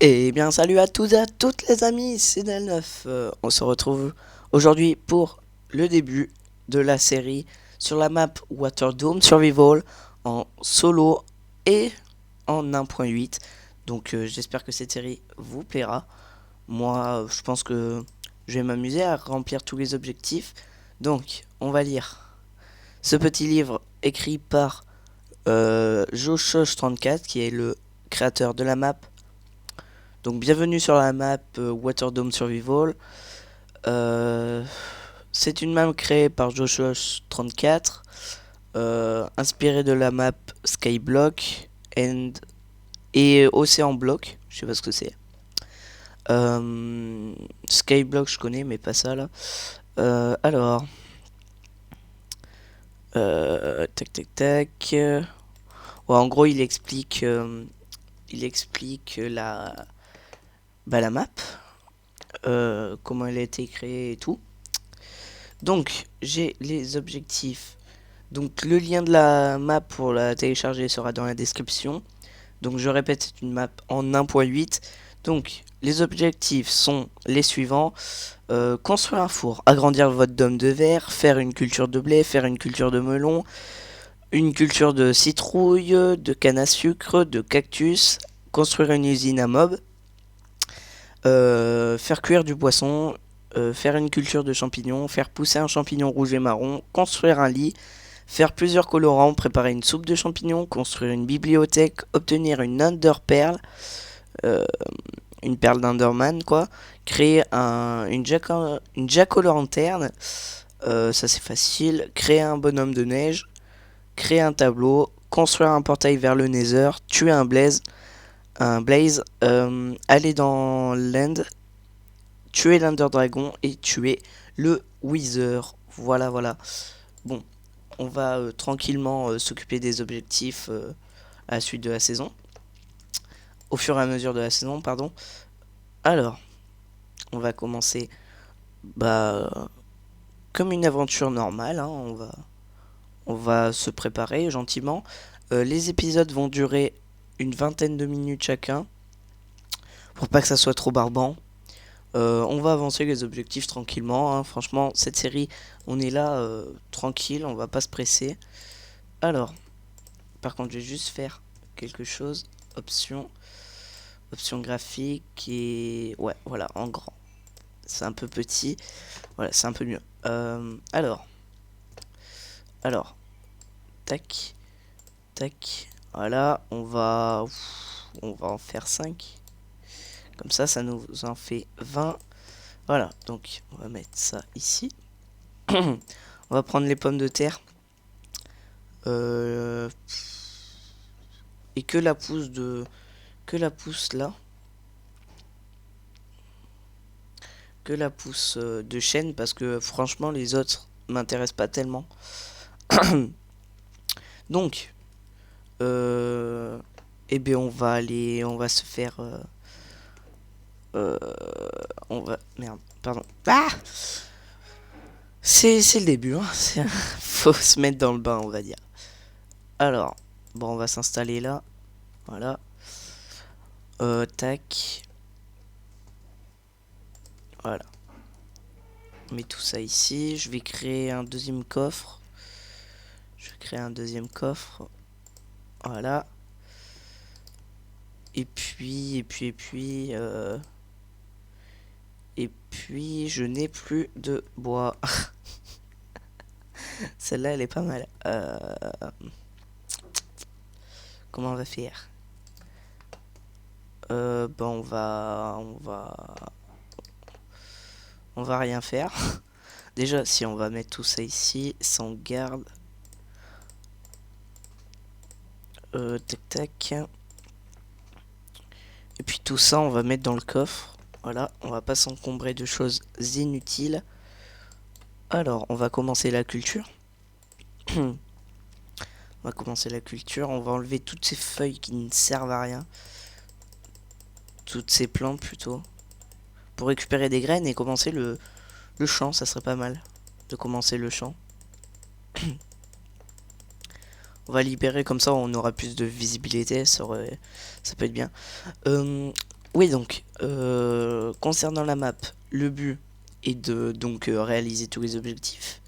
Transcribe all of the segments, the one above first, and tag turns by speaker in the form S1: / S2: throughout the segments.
S1: Eh bien, salut à tous et à toutes les amis, c'est Del9. On se retrouve aujourd'hui pour le début de la série sur la map Waterdome Survival en solo et en 1.8. Donc j'espère que cette série vous plaira. Moi, je pense que je vais m'amuser à remplir tous les objectifs. Donc, on va lire ce petit livre écrit par Joshosh34 qui est le créateur de la map. Donc bienvenue sur la map Waterdome Survival. Euh, c'est une map créée par Joshua34, inspirée de la map Skyblock et Ocean Block. Je sais pas ce que c'est. Skyblock je connais mais pas ça là. Alors, tac tac tac. Ouais, en gros il explique la map, comment elle a été créée et tout. Donc, j'ai les objectifs. Donc, le lien de la map pour la télécharger sera dans la description. Donc, je répète, c'est une map en 1.8. Donc, les objectifs sont les suivants. Construire un four, agrandir votre dôme de verre, faire une culture de blé, faire une culture de melon, une culture de citrouille, de canne à sucre, de cactus, construire une usine à mob, faire cuire du poisson, faire une culture de champignons, faire pousser un champignon rouge et marron, construire un lit, faire plusieurs colorants, préparer une soupe de champignons, construire une bibliothèque, obtenir une Underpearl, euh, une perle d'Underman quoi, créer une jack-o'-lanterne, ça c'est facile, créer un bonhomme de neige, créer un tableau, construire un portail vers le Nether, tuer un blaze, aller dans l'end, tuer l'Under Dragon et tuer le Wither. Voilà, voilà. Bon, on va tranquillement s'occuper des objectifs à la suite de la saison. Au fur et à mesure de la saison, pardon. Alors, on va commencer comme une aventure normale. Hein, on va se préparer gentiment. Les épisodes vont durer une vingtaine de minutes chacun. Pour pas que ça soit trop barbant. On va avancer les objectifs tranquillement. Hein. Franchement, cette série, on est là tranquille, on va pas se presser. Alors, par contre, je vais juste faire quelque chose. Option, option graphique et ouais, voilà, en grand. C'est un peu petit. Voilà, c'est un peu mieux. Alors, tac, tac. Voilà, on va en faire 5. Comme ça nous en fait 20. Voilà, donc on va mettre ça ici. On va prendre les pommes de terre. Euh, et que la pousse là, que la pousse de chêne parce que franchement les autres m'intéressent pas tellement. Donc, eh bien on va se faire, euh, on va, merde, pardon. Ah, c'est le début, hein. Faut se mettre dans le bain, on va dire. Alors, bon, on va s'installer là, voilà. Tac, voilà. On met tout ça ici. Je vais créer un deuxième coffre. Je vais créer un deuxième coffre. Voilà. Et puis, je n'ai plus de bois. Celle-là, elle est pas mal. Comment on va faire? Bon, on va rien faire. Déjà, si on va mettre tout ça ici, sans garde. Tac tac. Et puis tout ça, on va mettre dans le coffre. Voilà, on va pas s'encombrer de choses inutiles. Alors, on va commencer la culture. On va commencer la culture. On va enlever toutes ces feuilles qui ne servent à rien. Toutes ces plantes plutôt. Pour récupérer des graines et commencer le champ, ça serait pas mal. De commencer le champ. On va libérer comme ça, on aura plus de visibilité. Ça peut être bien. Oui, donc, concernant la map, le but est de donc réaliser tous les objectifs.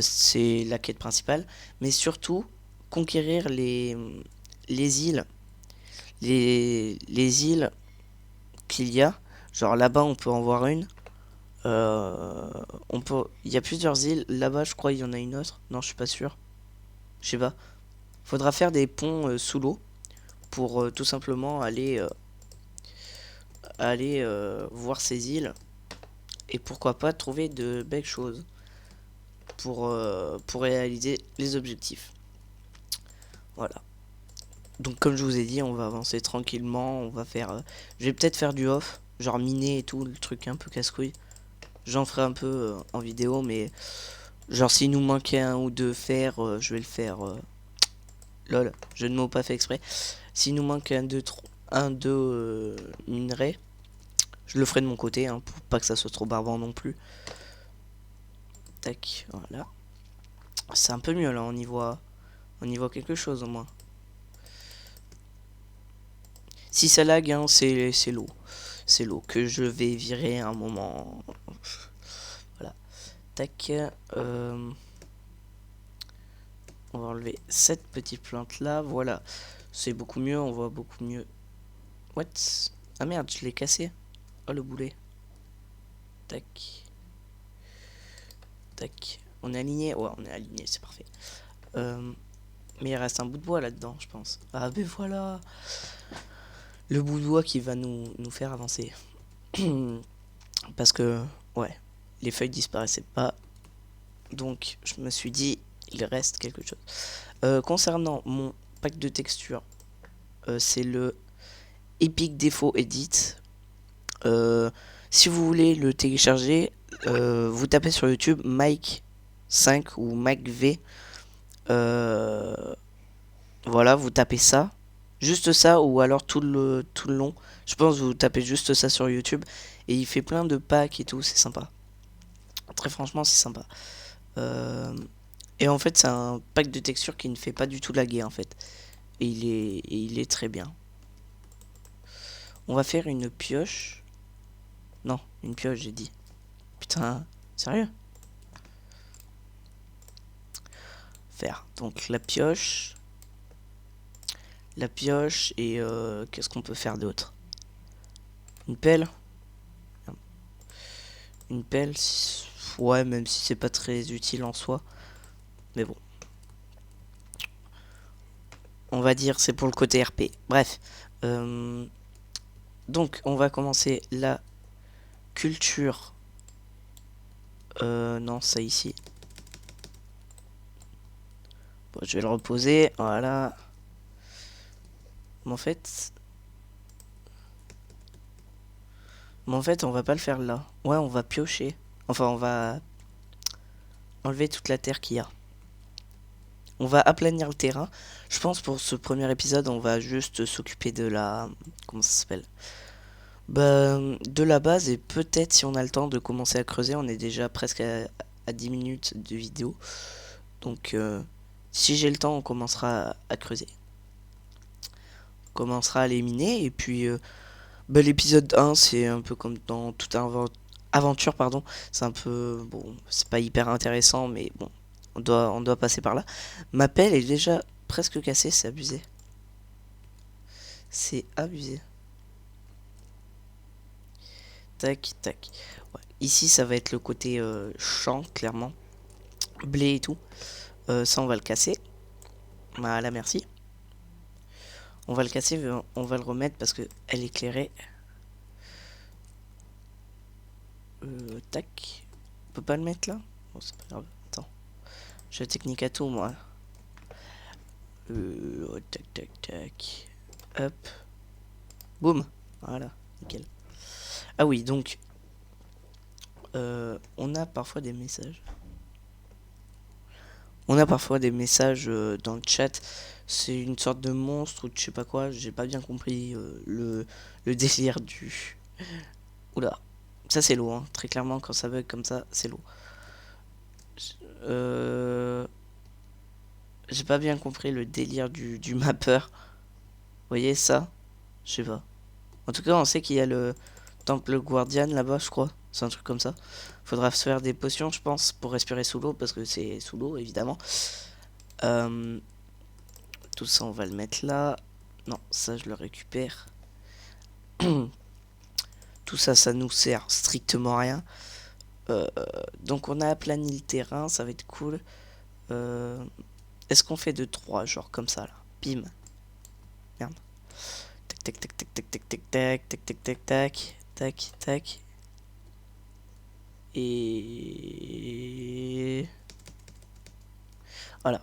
S1: C'est la quête principale. Mais surtout, conquérir les îles. Les îles qu'il y a. Genre là-bas, on peut en voir une. Il y a plusieurs îles. Là-bas, je crois, il y en a une autre. Non, je suis pas sûr. Je sais pas. Faudra faire des ponts sous l'eau pour tout simplement aller voir ces îles et pourquoi pas trouver de belles choses pour réaliser les objectifs. Voilà. Donc comme je vous ai dit, on va avancer tranquillement, on va faire... je vais peut-être faire du off, genre miner et tout, le truc un peu casse-couille. J'en ferai un peu en vidéo, mais genre s'il nous manquait un ou deux fers, je vais le faire... lol, je ne m'ai pas fait exprès. S'il nous manque un, deux minerais, je le ferai de mon côté, hein, pour pas que ça soit trop barbant non plus. Tac, voilà. C'est un peu mieux là, on y voit quelque chose au moins. Si ça lag, hein, c'est l'eau. C'est l'eau que je vais virer à un moment. Voilà. Tac. On va enlever cette petite plante là. Voilà. C'est beaucoup mieux, on voit beaucoup mieux. What? Ah merde, je l'ai cassé. Oh le boulet. Tac. Tac. On est aligné? Ouais, on est aligné, c'est parfait. Mais il reste un bout de bois là-dedans, je pense. Ah ben voilà. Le bout de bois qui va nous faire avancer. Parce que, ouais, les feuilles disparaissaient pas. Donc, je me suis dit, il reste quelque chose. Concernant mon pack de textures, c'est le Epic Défaut Edit. Si vous voulez le télécharger, vous tapez sur YouTube Mike 5 ou Mike V. Voilà, vous tapez ça. Juste ça, ou alors tout le long. Je pense que vous tapez juste ça sur YouTube. Et il fait plein de packs et tout, c'est sympa. Très franchement, c'est sympa. Et en fait, c'est un pack de textures qui ne fait pas du tout laguer en fait. Et il est très bien. On va faire une pioche. Non, une pioche, j'ai dit. Putain, sérieux? Faire. Donc la pioche. La pioche et qu'est-ce qu'on peut faire d'autre? Une pelle. Une pelle, ouais, même si c'est pas très utile en soi. Mais bon. On va dire c'est pour le côté RP. Bref. Donc on va commencer la culture. Non, ça ici. Bon, je vais le reposer. Voilà. Mais en fait, on va pas le faire là. Ouais, on va piocher. Enfin, on va enlever toute la terre qu'il y a. On va aplanir le terrain. Je pense pour ce premier épisode, on va juste s'occuper de la... Comment ça s'appelle? Bah, de la base et peut-être si on a le temps de commencer à creuser. On est déjà presque à 10 minutes de vidéo. Donc, si j'ai le temps, on commencera à creuser. On commencera à les miner. Et puis, bah, l'épisode 1, c'est un peu comme dans toute aventure, pardon. C'est un peu... Bon, c'est pas hyper intéressant, mais bon. On doit passer par là. Ma pelle est déjà presque cassée, c'est abusé. C'est abusé. Tac, tac. Ouais. Ici, ça va être le côté champ, clairement. Blé et tout. Ça, on va le casser. Voilà, merci. On va le casser, on va le remettre parce que elle est éclairée. Tac. On peut pas le mettre là? Bon, c'est pas grave. Attends. J'ai la technique à tout, moi. Tac, tac, tac. Hop. Boum. Voilà. Nickel. Ah oui, donc... on a parfois des messages. On a parfois des messages dans le chat. C'est une sorte de monstre ou je sais pas quoi. J'ai pas bien compris le délire du... Oula. Ça c'est l'eau, hein. Très clairement quand ça bug comme ça, c'est l'eau. J'ai pas bien compris le délire du mapper. Vous voyez ça? Je sais pas. En tout cas, on sait qu'il y a le temple Guardian là-bas, je crois. C'est un truc comme ça. Faudra se faire des potions, je pense, pour respirer sous l'eau, parce que c'est sous l'eau, évidemment. Euh, Tout ça, on va le mettre là. Non, ça, je le récupère. Tout ça, ça nous sert strictement à rien. Euh, donc, on a aplani le terrain, ça va être cool. Est-ce qu'on fait de 3 genre comme ça, là? Bim. Merde. Tac, tac, tac, tac, tac, tac, tac, tac, tac, tac, tac, tac, tac. Et... Voilà.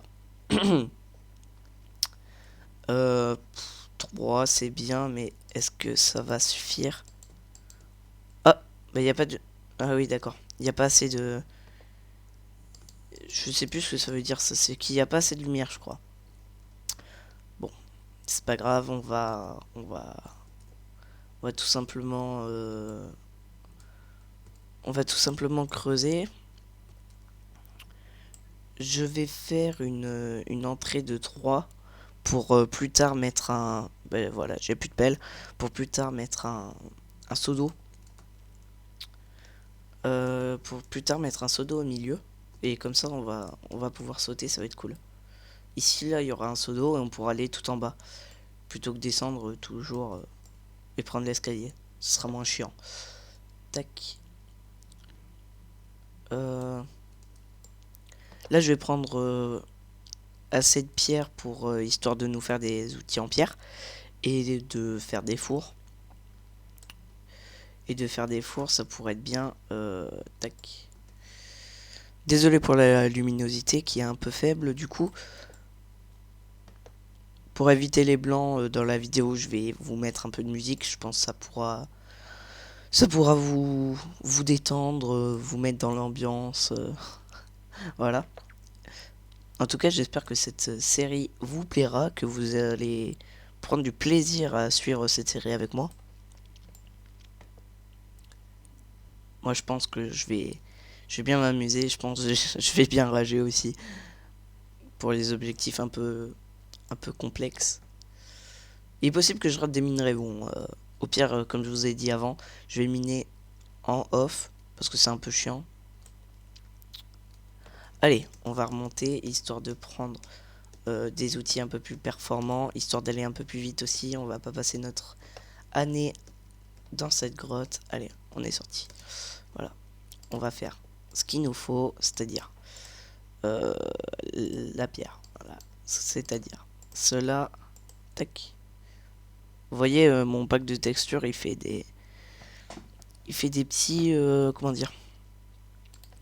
S1: 3, c'est bien, mais est-ce que ça va suffire? Ah, bah il n'y a pas de... Ah oui, d'accord. Il n'y a pas assez de... Je sais plus ce que ça veut dire, ça. C'est qu'il n'y a pas assez de lumière, je crois. Bon, c'est pas grave, on va tout simplement... On va tout simplement creuser. Je vais faire une entrée de 3 pour plus tard mettre un... Ben voilà, j'ai plus de pelle. Pour plus tard mettre un seau d'eau. Pour plus tard mettre un seau d'eau au milieu. Et comme ça, on va pouvoir sauter, ça va être cool. Ici, là, il y aura un seau d'eau et on pourra aller tout en bas. Plutôt que descendre toujours et prendre l'escalier. Ce sera moins chiant. Tac. Là, je vais prendre assez de pierres pour histoire de nous faire des outils en pierre. Et de faire des fours. Et de faire des fours, ça pourrait être bien. Tac. Désolé pour la luminosité qui est un peu faible du coup. Pour éviter les blancs dans la vidéo, je vais vous mettre un peu de musique. Je pense que ça pourra vous détendre, vous mettre dans l'ambiance. Voilà. En tout cas, j'espère que cette série vous plaira, que vous allez prendre du plaisir à suivre cette série avec moi. Moi, je pense que je vais bien m'amuser. Je pense que je vais bien rager aussi pour les objectifs un peu complexes. Il est possible que je rate des minerais. Bon, au pire, comme je vous ai dit avant, je vais miner en off parce que c'est un peu chiant. Allez, on va remonter histoire de prendre des outils un peu plus performants, histoire d'aller un peu plus vite aussi. On va pas passer notre année dans cette grotte. Allez, on est sorti. Voilà, on va faire ce qu'il nous faut, c'est-à-dire la pierre. Voilà, c'est-à-dire cela. Tac. Vous voyez, mon pack de texture, il fait des petits, comment dire,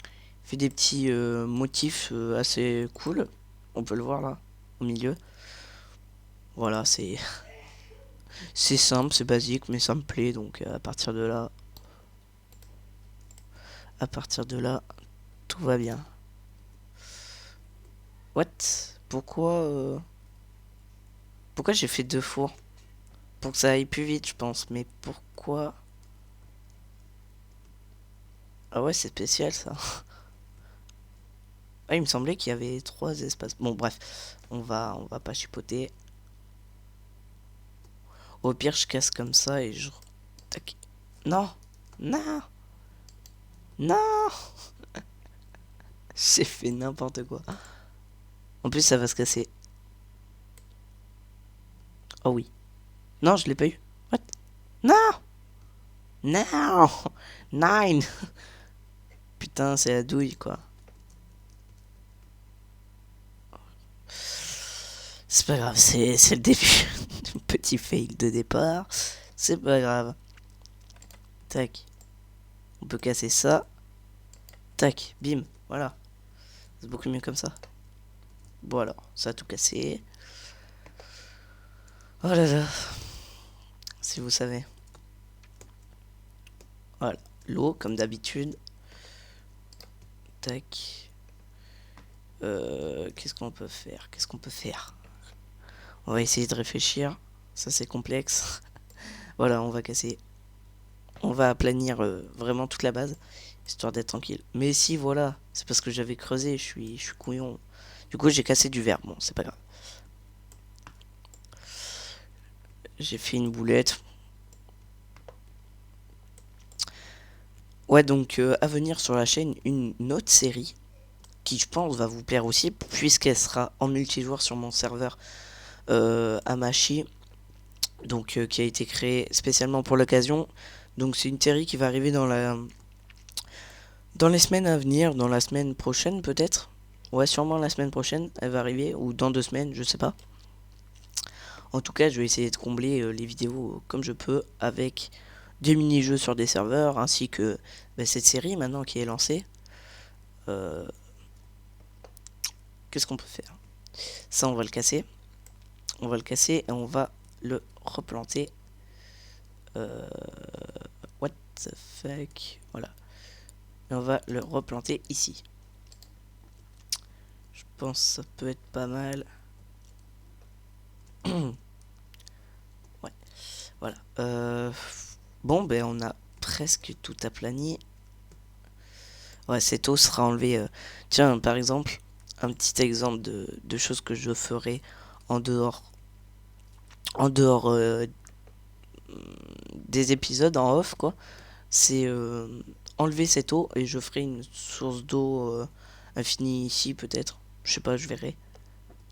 S1: il fait des petits motifs assez cool. On peut le voir là, au milieu. Voilà, c'est simple, c'est basique, mais ça me plaît. Donc à partir de là, tout va bien. What? Pourquoi j'ai fait 2 fours? Pour que ça aille plus vite, je pense. Mais pourquoi? Ah ouais, c'est spécial ça. Ah, il me semblait qu'il y avait 3 espaces. Bon, bref, on va pas chipoter. Au pire, je casse comme ça et je... Tac. Non, non, non. J'ai fait n'importe quoi. En plus, ça va se casser. Oh oui. Non, je l'ai pas eu. What? Non, non, nine. Putain, c'est la douille quoi. C'est pas grave, c'est le début. Petit fail de départ. C'est pas grave. Tac. On peut casser ça. Tac, bim, voilà. C'est beaucoup mieux comme ça. Bon alors, ça a tout cassé. Oh là là. Si vous savez. Voilà. L'eau, comme d'habitude. Tac. Qu'est-ce qu'on peut faire? Qu'est-ce qu'on peut faire? On va essayer de réfléchir. Ça, c'est complexe. Voilà, on va casser. On va aplanir vraiment toute la base. Histoire d'être tranquille. Mais si, voilà. C'est parce que j'avais creusé. Je suis couillon. Du coup, j'ai cassé du verre. Bon, c'est pas grave. J'ai fait une boulette. Ouais, donc à venir sur la chaîne, une autre série qui, je pense, va vous plaire aussi, puisqu'elle sera en multijoueur sur mon serveur Amashi, donc qui a été créé spécialement pour l'occasion. Donc c'est une série qui va arriver dans les semaines à venir, dans la semaine prochaine peut-être. Ouais, sûrement la semaine prochaine, elle va arriver, ou dans 2 semaines, je sais pas. En tout cas, je vais essayer de combler les vidéos comme je peux avec des mini-jeux sur des serveurs, ainsi que cette série maintenant qui est lancée. Euh, Qu'est-ce qu'on peut faire? Ça, on va le casser. On va le casser et on va le replanter. What the fuck? Voilà. Et on va le replanter ici. Je pense que ça peut être pas mal. Ouais, voilà. Bon, ben on a presque tout aplani. Ouais, cette eau sera enlevée. Tiens, par exemple, un petit exemple de choses que je ferai en dehors, en dehors des épisodes en off, quoi. C'est enlever cette eau et je ferai une source d'eau infinie ici, peut-être. Je sais pas, je verrai.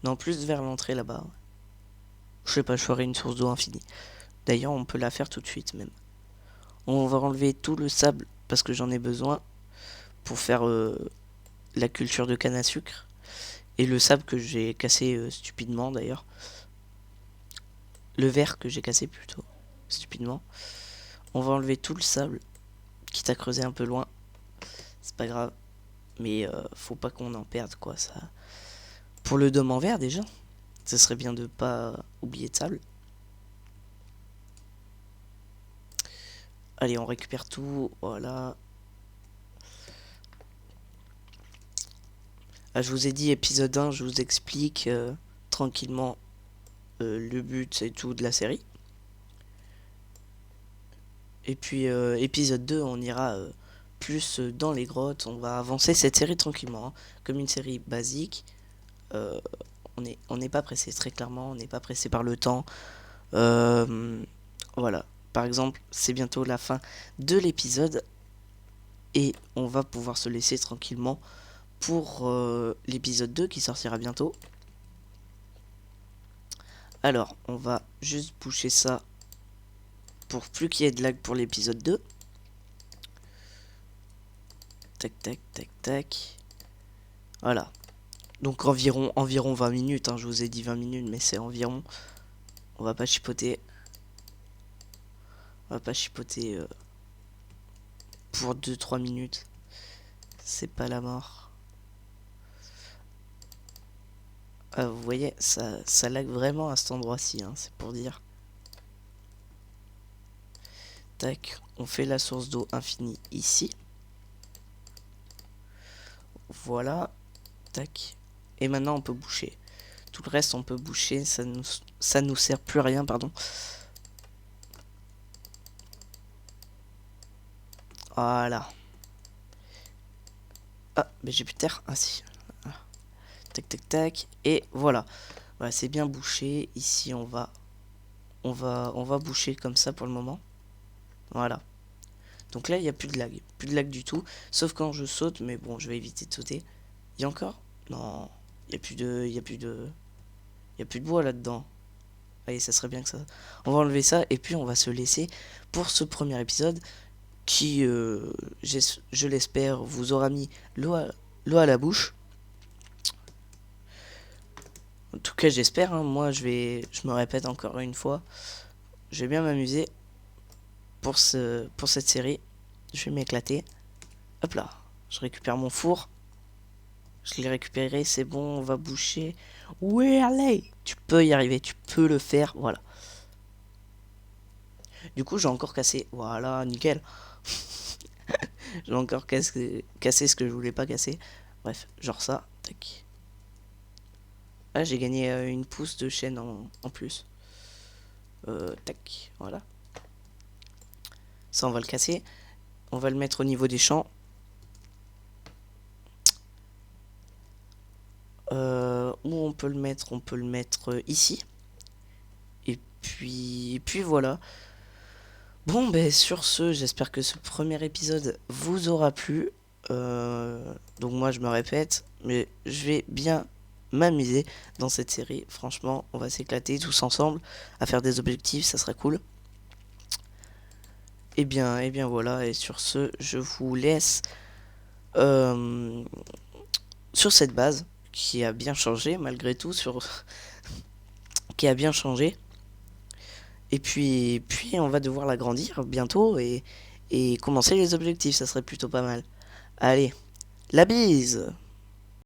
S1: Non, plus vers l'entrée là-bas. Je sais pas, je ferai une source d'eau infinie. D'ailleurs, on peut la faire tout de suite même. On va enlever tout le sable parce que j'en ai besoin pour faire la culture de canne à sucre. Et le sable que j'ai cassé stupidement d'ailleurs. Le verre que j'ai cassé plutôt stupidement. On va enlever tout le sable, quitte à creuser un peu loin. C'est pas grave. Mais faut pas qu'on en perde quoi ça. Pour le dôme en verre déjà. Ce serait bien de pas oublier de sable. Allez, on récupère tout. Voilà. Ah, je vous ai dit épisode 1, je vous explique tranquillement le but et tout de la série. Et puis épisode 2, on ira plus dans les grottes. On va avancer cette série tranquillement. Hein. Comme une série basique. Euh, on n'est pas pressé, très clairement. On n'est pas pressé par le temps. Voilà. Par exemple, c'est bientôt la fin de l'épisode. Et on va pouvoir se laisser tranquillement pour l'épisode 2 qui sortira bientôt. Alors, on va juste boucher ça pour plus qu'il y ait de lag pour l'épisode 2. Tac, tac, tac, tac. Voilà. Donc environ 20 minutes. Hein, je vous ai dit 20 minutes, mais c'est environ. On va pas chipoter. On va pas chipoter pour 2-3 minutes. C'est pas la mort. Ah, vous voyez, ça lag vraiment à cet endroit-ci. Hein, c'est pour dire. Tac, on fait la source d'eau infinie ici. Voilà. Tac. Et maintenant on peut boucher. Tout le reste on peut boucher. Ça nous sert plus à rien, pardon. Voilà. Ah, mais j'ai plus de terre. Ah si. Ah. Tac, tac, tac. Et voilà. Voilà, c'est bien bouché. Ici on va boucher comme ça pour le moment. Voilà. Donc là il n'y a plus de lag. Plus de lag du tout. Sauf quand je saute. Mais bon, je vais éviter de sauter. Il y a encore? Non. Il n'y a plus de. Il y a plus de. Il y a plus de bois là-dedans. Allez, ça serait bien que ça. On va enlever ça. Et puis on va se laisser pour ce premier épisode. Qui, je l'espère, vous aura mis l'eau à la bouche. En tout cas, j'espère. Hein, moi, je me répète encore une fois. Je vais bien m'amuser pour cette série. Je vais m'éclater. Hop là. Je récupère mon four. Je l'ai récupéré. C'est bon. On va boucher. Ouais, allez. Tu peux y arriver. Tu peux le faire. Voilà. Du coup, j'ai encore cassé. Voilà, nickel. J'ai encore cassé ce que je voulais pas casser. Bref, genre ça. Tac. Ah, j'ai gagné une pousse de chaîne en plus. Tac, voilà. Ça, on va le casser. On va le mettre au niveau des champs. Où on peut le mettre? On peut le mettre ici. Et puis voilà. Bon, ben sur ce, j'espère que ce premier épisode vous aura plu. Donc moi, je me répète, mais je vais bien m'amuser dans cette série. Franchement, on va s'éclater tous ensemble à faire des objectifs, ça sera cool. Et bien voilà, et sur ce, je vous laisse euh, sur cette base qui a bien changé malgré tout, qui a bien changé. Et puis on va devoir l'agrandir bientôt et commencer les objectifs, ça serait plutôt pas mal. Allez, la bise!